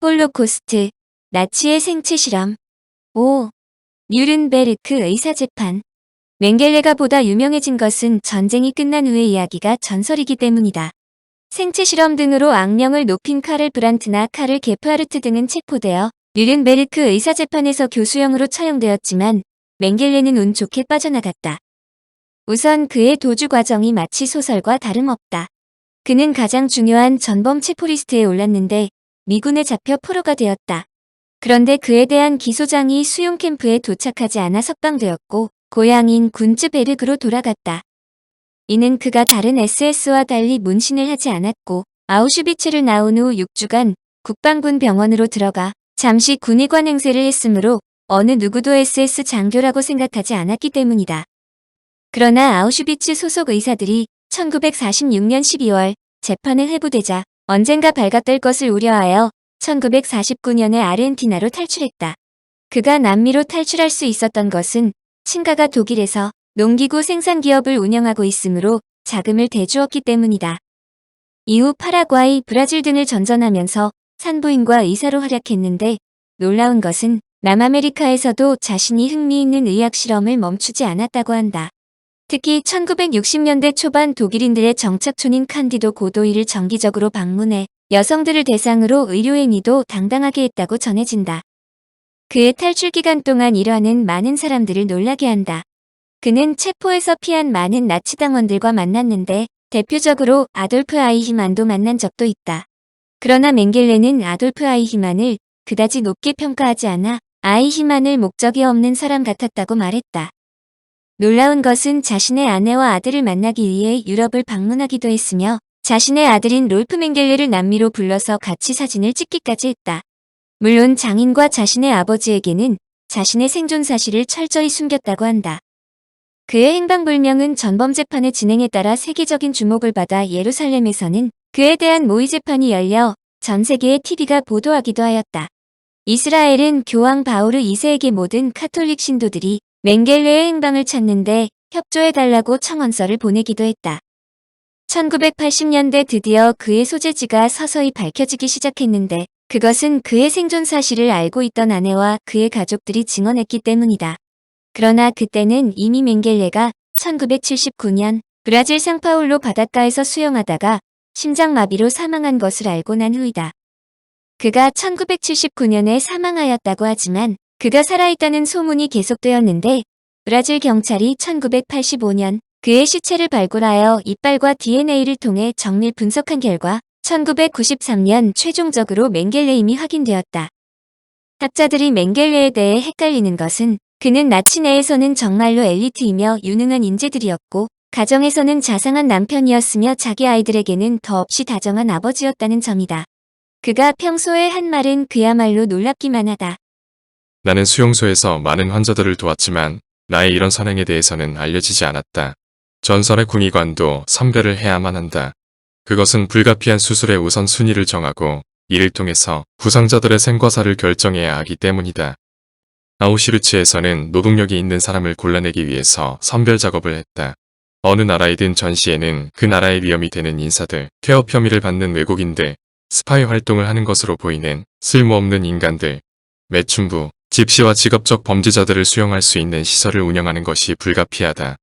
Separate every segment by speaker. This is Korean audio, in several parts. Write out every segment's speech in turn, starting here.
Speaker 1: 홀로코스트, 나치의 생체 실험. 5. 뉘른베르크 의사재판. 맹겔레가 보다 유명해진 것은 전쟁이 끝난 후의 이야기가 전설이기 때문이다. 생체 실험 등으로 악명을 높인 카를 브란트나 카를 게프하르트 등은 체포되어 뉘른베르크 의사재판에서 교수형으로 처형되었지만 맹겔레는 운 좋게 빠져나갔다. 우선 그의 도주 과정이 마치 소설과 다름없다. 그는 가장 중요한 전범 체포 리스트에 올랐는데 미군에 잡혀 포로가 되었다. 그런데 그에 대한 기소장이 수용 캠프에 도착하지 않아 석방되었고 고향인 군츠베르그로 돌아갔다. 이는 그가 다른 SS와 달리 문신을 하지 않았고 아우슈비츠를 나온 후 6주간 국방군 병원으로 들어가 잠시 군의관 행세를 했으므로 어느 누구도 SS 장교라고 생각하지 않았기 때문이다. 그러나 아우슈비츠 소속 의사들이 1946년 12월 재판을 회부되자 언젠가 발각될 것을 우려하여 1949년에 아르헨티나로 탈출했다. 그가 남미로 탈출할 수 있었던 것은 친가가 독일에서 농기구 생산기업을 운영하고 있으므로 자금을 대주었기 때문이다. 이후 파라과이, 브라질 등을 전전하면서 산부인과 의사로 활약했는데 놀라운 것은 남아메리카에서도 자신이 흥미있는 의학 실험을 멈추지 않았다고 한다. 특히 1960년대 초반 독일인들의 정착촌인 칸디도 고도이를 정기적으로 방문해 여성들을 대상으로 의료행위도 당당하게 했다고 전해진다. 그의 탈출 기간 동안 일화는 많은 사람들을 놀라게 한다. 그는 체포에서 피한 많은 나치당원들과 만났는데 대표적으로 아돌프 아이히만도 만난 적도 있다. 그러나 맹겔레는 아돌프 아이히만을 그다지 높게 평가하지 않아 아이히만을 목적이 없는 사람 같았다고 말했다. 놀라운 것은 자신의 아내와 아들을 만나기 위해 유럽을 방문하기도 했으며 자신의 아들인 롤프 맹겔레를 남미로 불러서 같이 사진을 찍기까지 했다. 물론 장인과 자신의 아버지에게는 자신의 생존 사실을 철저히 숨겼다고 한다. 그의 행방불명은 전범재판의 진행에 따라 세계적인 주목을 받아 예루살렘에서는 그에 대한 모의 재판이 열려 전 세계의 TV가 보도하기도 하였다. 이스라엘은 교황 바오르 2세에게 모든 카톨릭 신도들이 맹겔레의 행방을 찾는데 협조해달라고 청원서를 보내기도 했다. 1980년대 드디어 그의 소재지가 서서히 밝혀지기 시작했는데 그것은 그의 생존 사실을 알고 있던 아내와 그의 가족들이 증언했기 때문이다. 그러나 그때는 이미 맹겔레가 1979년 브라질 상파울로 바닷가에서 수영하다가 심장마비로 사망한 것을 알고 난 후이다. 그가 1979년에 사망하였다고 하지만 그가 살아있다는 소문이 계속되었는데 브라질 경찰이 1985년 그의 시체를 발굴하여 이빨과 DNA를 통해 정밀 분석한 결과 1993년 최종적으로 맹겔레임이 확인되었다. 학자들이 맹겔레에 대해 헷갈리는 것은 그는 나치 내에서는 정말로 엘리트이며 유능한 인재들이었고 가정에서는 자상한 남편이었으며 자기 아이들에게는 더없이 다정한 아버지였다는 점이다. 그가 평소에 한 말은 그야말로 놀랍기만 하다.
Speaker 2: 나는 수용소에서 많은 환자들을 도왔지만 나의 이런 선행에 대해서는 알려지지 않았다. 전설의 군의관도 선별을 해야만 한다. 그것은 불가피한 수술의 우선순위를 정하고 이를 통해서 부상자들의 생과사를 결정해야 하기 때문이다. 아우슈비츠에서는 노동력이 있는 사람을 골라내기 위해서 선별 작업을 했다. 어느 나라이든 전시에는 그 나라의 위험이 되는 인사들, 퇴업 혐의를 받는 외국인들, 스파이 활동을 하는 것으로 보이는 쓸모없는 인간들, 매춘부, 집시와 직업적 범죄자들을 수용할 수 있는 시설을 운영하는 것이 불가피하다.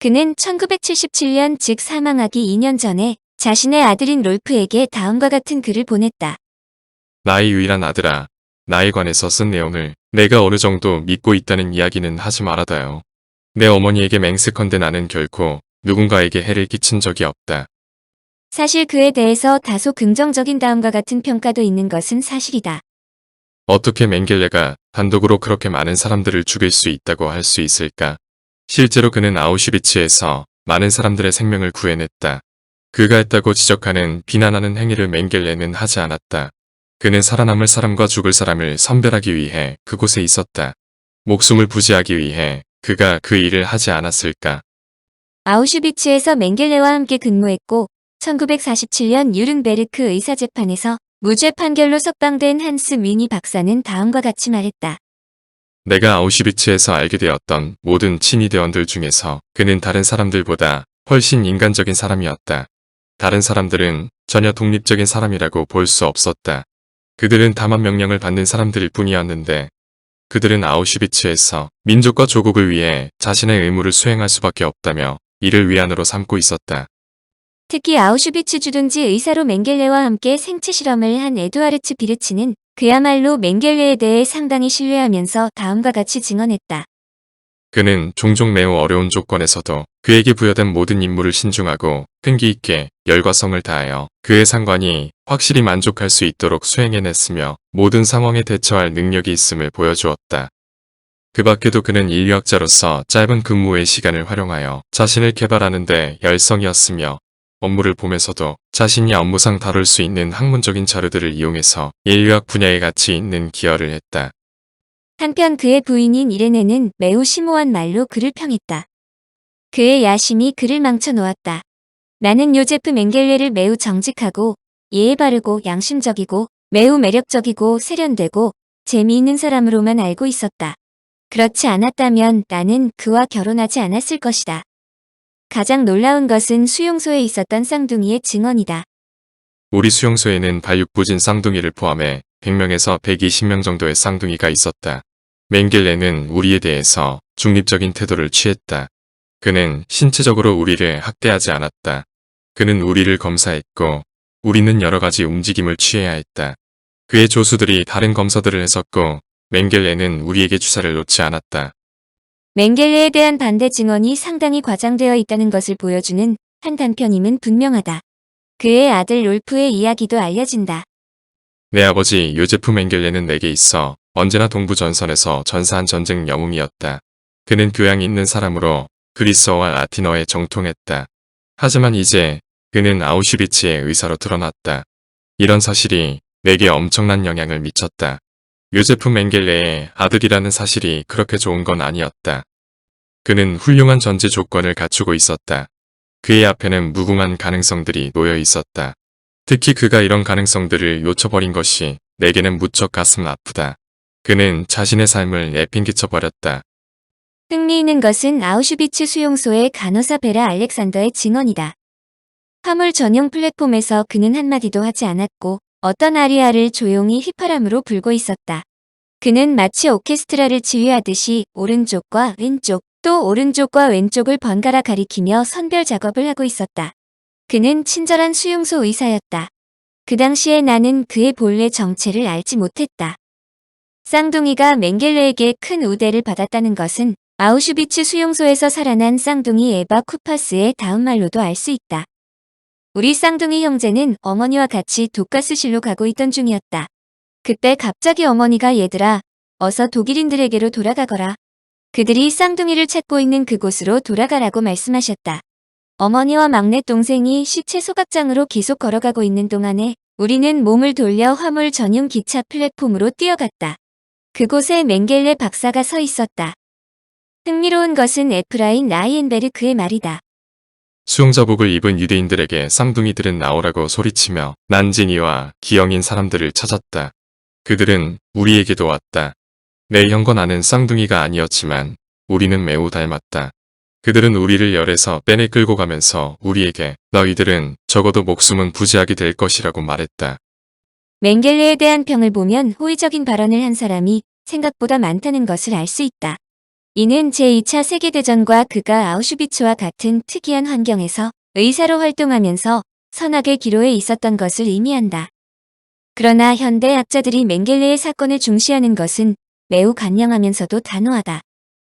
Speaker 1: 그는 1977년 즉 사망하기 2년 전에 자신의 아들인 롤프에게 다음과 같은 글을 보냈다.
Speaker 2: 나의 유일한 아들아, 나에 관해서 쓴 내용을 내가 어느 정도 믿고 있다는 이야기는 하지 말아다요. 내 어머니에게 맹세컨대 나는 결코 누군가에게 해를 끼친 적이 없다.
Speaker 1: 사실 그에 대해서 다소 긍정적인 다음과 같은 평가도 있는 것은 사실이다.
Speaker 2: 어떻게 맹겔레가 단독으로 그렇게 많은 사람들을 죽일 수 있다고 할 수 있을까? 실제로 그는 아우슈비츠에서 많은 사람들의 생명을 구해냈다. 그가 했다고 지적하는 비난하는 행위를 맹겔레는 하지 않았다. 그는 살아남을 사람과 죽을 사람을 선별하기 위해 그곳에 있었다. 목숨을 부지하기 위해 그가 그 일을 하지 않았을까?
Speaker 1: 아우슈비츠에서 맹겔레와 함께 근무했고 1947년 뉘른베르크 의사재판에서 무죄 판결로 석방된 한스 뮤니 박사는 다음과 같이 말했다.
Speaker 2: 내가 아우슈비츠에서 알게 되었던 모든 친위대원들 중에서 그는 다른 사람들보다 훨씬 인간적인 사람이었다. 다른 사람들은 전혀 독립적인 사람이라고 볼 수 없었다. 그들은 다만 명령을 받는 사람들일 뿐이었는데 그들은 아우슈비츠에서 민족과 조국을 위해 자신의 의무를 수행할 수밖에 없다며 이를 위안으로 삼고 있었다.
Speaker 1: 특히 아우슈비츠 주둔지 의사로 맹겔레와 함께 생체 실험을 한 에두아르츠 비르치는 그야말로 맹겔레에 대해 상당히 신뢰하면서 다음과 같이 증언했다.
Speaker 2: 그는 종종 매우 어려운 조건에서도 그에게 부여된 모든 임무를 신중하고 끈기 있게 열과 성을 다하여 그의 상관이 확실히 만족할 수 있도록 수행해냈으며 모든 상황에 대처할 능력이 있음을 보여주었다. 그 밖에도 그는 인류학자로서 짧은 근무의 시간을 활용하여 자신을 개발하는 데 열성이었으며 업무를 보면서도 자신이 업무상 다룰 수 있는 학문적인 자료들을 이용해서 인류학 분야에 가치 있는 기여를 했다.
Speaker 1: 한편 그의 부인인 이레네는 매우 심오한 말로 그를 평했다. 그의 야심이 그를 망쳐놓았다. 나는 요제프 맹겔레를 매우 정직하고 예의 바르고 양심적이고 매우 매력적이고 세련되고 재미있는 사람으로만 알고 있었다. 그렇지 않았다면 나는 그와 결혼하지 않았을 것이다. 가장 놀라운 것은 수용소에 있었던 쌍둥이의 증언이다.
Speaker 2: 우리 수용소에는 발육부진 쌍둥이를 포함해 100명에서 120명 정도의 쌍둥이가 있었다. 맹겔레는 우리에 대해서 중립적인 태도를 취했다. 그는 신체적으로 우리를 학대하지 않았다. 그는 우리를 검사했고 우리는 여러 가지 움직임을 취해야 했다. 그의 조수들이 다른 검사들을 했었고 맹겔레는 우리에게 주사를 놓지 않았다.
Speaker 1: 맹겔레에 대한 반대 증언이 상당히 과장되어 있다는 것을 보여주는 한 단편임은 분명하다. 그의 아들 롤프의 이야기도 알려진다.
Speaker 2: 내 아버지 요제프 맹겔레는 내게 있어 언제나 동부 전선에서 전사한 전쟁 영웅이었다. 그는 교양 있는 사람으로 그리스어와 라틴어에 정통했다. 하지만 이제 그는 아우슈비츠의 의사로 드러났다. 이런 사실이 내게 엄청난 영향을 미쳤다. 요제프 맹겔레의 아들이라는 사실이 그렇게 좋은 건 아니었다. 그는 훌륭한 전제 조건을 갖추고 있었다. 그의 앞에는 무궁한 가능성들이 놓여 있었다. 특히 그가 이런 가능성들을 놓쳐버린 것이 내게는 무척 가슴 아프다. 그는 자신의 삶을 내팽개쳐버렸다.
Speaker 1: 흥미있는 것은 아우슈비츠 수용소의 간호사 베라 알렉산더의 증언이다. 화물 전용 플랫폼에서 그는 한마디도 하지 않았고 어떤 아리아를 조용히 휘파람으로 불고 있었다. 그는 마치 오케스트라를 지휘하듯이 오른쪽과 왼쪽 또 오른쪽과 왼쪽을 번갈아 가리키며 선별 작업을 하고 있었다. 그는 친절한 수용소 의사였다. 그 당시에 나는 그의 본래 정체를 알지 못했다. 쌍둥이가 맹겔레에게 큰 우대를 받았다는 것은 아우슈비츠 수용소에서 살아난 쌍둥이 에바 쿠파스의 다음 말로도 알 수 있다. 우리 쌍둥이 형제는 어머니와 같이 독가스실로 가고 있던 중이었다. 그때 갑자기 어머니가 얘들아, 어서 독일인들에게로 돌아가거라. 그들이 쌍둥이를 찾고 있는 그곳으로 돌아가라고 말씀하셨다. 어머니와 막내 동생이 시체 소각장으로 계속 걸어가고 있는 동안에 우리는 몸을 돌려 화물 전용 기차 플랫폼으로 뛰어갔다. 그곳에 맹겔레 박사가 서 있었다. 흥미로운 것은 에프라인 라이엔베르크의 말이다.
Speaker 2: 수용자복을 입은 유대인들에게 쌍둥이들은 나오라고 소리치며 난진이와 기영인 사람들을 찾았다. 그들은 우리에게도 왔다. 내 형과 나는 쌍둥이가 아니었지만 우리는 매우 닮았다. 그들은 우리를 열에서 뺀에 끌고 가면서 우리에게 너희들은 적어도 목숨은 부지하게 될 것이라고 말했다.
Speaker 1: 맹겔레에 대한 평을 보면 호의적인 발언을 한 사람이 생각보다 많다는 것을 알 수 있다. 이는 제2차 세계대전과 그가 아우슈비츠와 같은 특이한 환경에서 의사로 활동하면서 선악의 기로에 있었던 것을 의미한다. 그러나 현대 학자들이 맹겔레의 사건을 중시하는 것은 매우 간량하면서도 단호하다.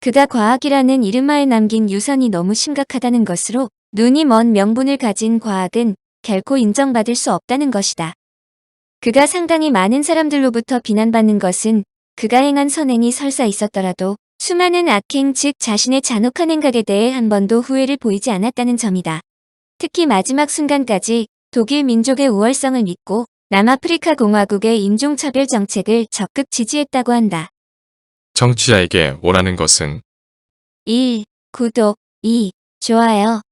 Speaker 1: 그가 과학이라는 이름하에 남긴 유산이 너무 심각하다는 것으로 눈이 먼 명분을 가진 과학은 결코 인정받을 수 없다는 것이다. 그가 상당히 많은 사람들로부터 비난받는 것은 그가 행한 선행이 설사 있었더라도 수많은 악행 즉 자신의 잔혹한 행각에 대해 한 번도 후회를 보이지 않았다는 점이다. 특히 마지막 순간까지 독일 민족의 우월성을 믿고 남아프리카 공화국의 인종차별 정책을 적극 지지했다고 한다.
Speaker 2: 청취자에게 원하는 것은
Speaker 1: 1. 구독 2. 좋아요